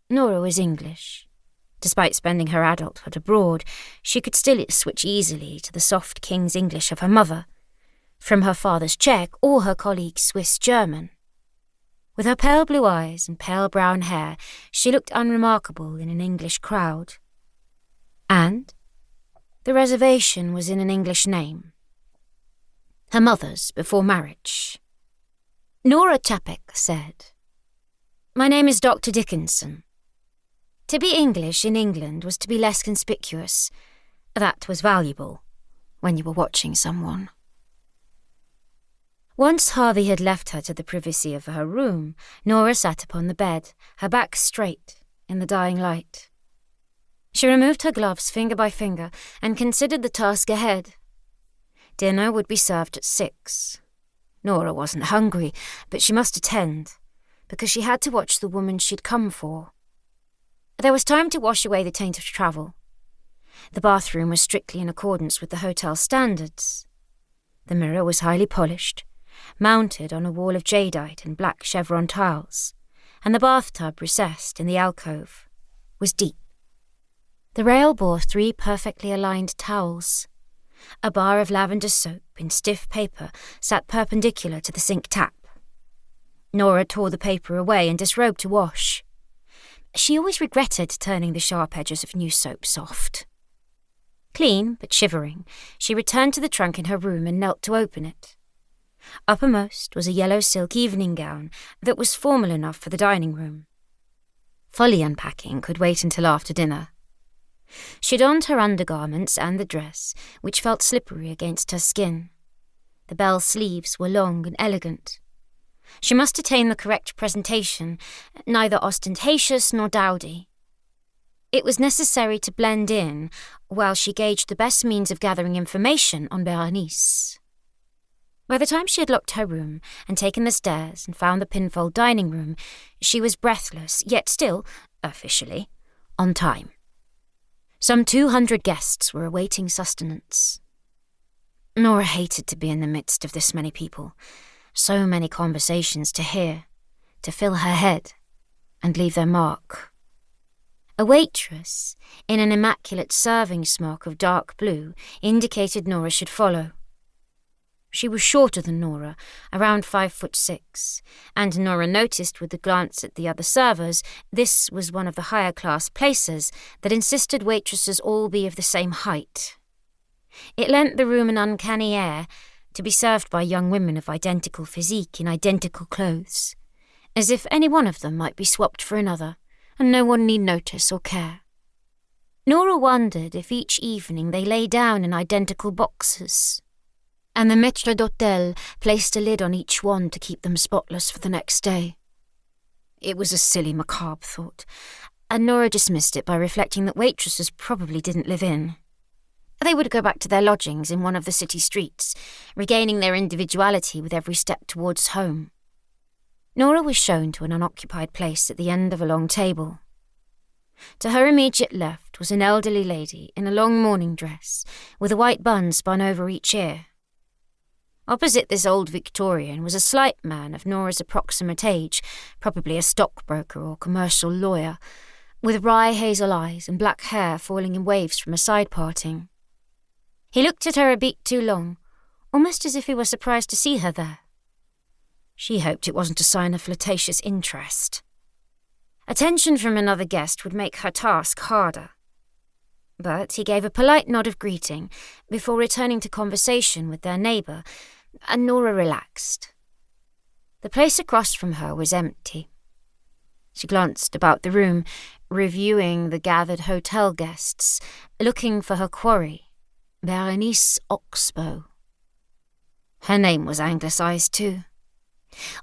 Nora was English. Despite spending her adulthood abroad, she could still switch easily to the soft King's English of her mother, from her father's Czech or her colleague's Swiss German. With her pale blue eyes and pale brown hair, she looked unremarkable in an English crowd. And the reservation was in an English name. Her mother's before marriage. Nora Chapek said, "My name is Dr. Dickinson." To be English in England was to be less conspicuous. That was valuable when you were watching someone. Once Harvey had left her to the privacy of her room, Nora sat upon the bed, her back straight, in the dying light. She removed her gloves finger by finger and considered the task ahead. Dinner would be served at 6. Nora wasn't hungry, but she must attend, because she had to watch the woman she'd come for. There was time to wash away the taint of travel. The bathroom was strictly in accordance with the hotel standards. The mirror was highly polished, mounted on a wall of jadeite and black chevron tiles, and the bathtub recessed in the alcove was deep. The rail bore 3 perfectly aligned towels. A bar of lavender soap in stiff paper sat perpendicular to the sink tap. Nora tore the paper away and disrobed to wash. She always regretted turning the sharp edges of new soap soft. Clean but shivering, she returned to the trunk in her room and knelt to open it. Uppermost was a yellow silk evening gown that was formal enough for the dining room. Fully unpacking could wait until after dinner. She donned her undergarments and the dress, which felt slippery against her skin. The bell sleeves were long and elegant. She must attain the correct presentation, neither ostentatious nor dowdy. It was necessary to blend in while she gauged the best means of gathering information on Berenice. By the time she had locked her room and taken the stairs and found the pinfold dining room, she was breathless, yet still, officially, on time. Some 200 guests were awaiting sustenance. Nora hated to be in the midst of this many people, so many conversations to hear, to fill her head and leave their mark. A waitress, in an immaculate serving smock of dark blue, indicated Nora should follow. She was shorter than Nora, around 5'6", and Nora noticed with a glance at the other servers this was one of the higher-class places that insisted waitresses all be of the same height. It lent the room an uncanny air to be served by young women of identical physique in identical clothes, as if any one of them might be swapped for another, and no one need notice or care. Nora wondered if each evening they lay down in identical boxes, and the maître d'hôtel placed a lid on each one to keep them spotless for the next day. It was a silly, macabre thought, and Nora dismissed it by reflecting that waitresses probably didn't live in. They would go back to their lodgings in one of the city streets, regaining their individuality with every step towards home. Nora was shown to an unoccupied place at the end of a long table. To her immediate left was an elderly lady in a long morning dress, with a white bun spun over each ear. Opposite this old Victorian was a slight man of Nora's approximate age, probably a stockbroker or commercial lawyer, with wry hazel eyes and black hair falling in waves from a side parting. He looked at her a beat too long, almost as if he were surprised to see her there. She hoped it wasn't a sign of flirtatious interest. Attention from another guest would make her task harder. But he gave a polite nod of greeting before returning to conversation with their neighbour, and Nora relaxed. The place across from her was empty. She glanced about the room, reviewing the gathered hotel guests, looking for her quarry, Berenice Oxbow. Her name was anglicised too.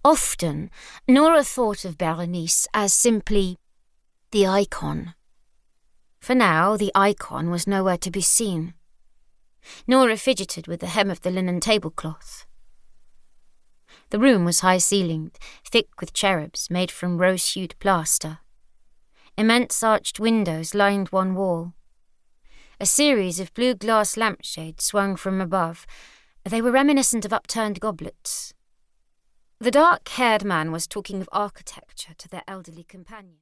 Often, Nora thought of Berenice as simply the icon. For now, the icon was nowhere to be seen. Nora fidgeted with the hem of the linen tablecloth. The room was high-ceilinged, thick with cherubs made from rose-hued plaster. Immense arched windows lined one wall. A series of blue glass lampshades swung from above. They were reminiscent of upturned goblets. The dark-haired man was talking of architecture to their elderly companion.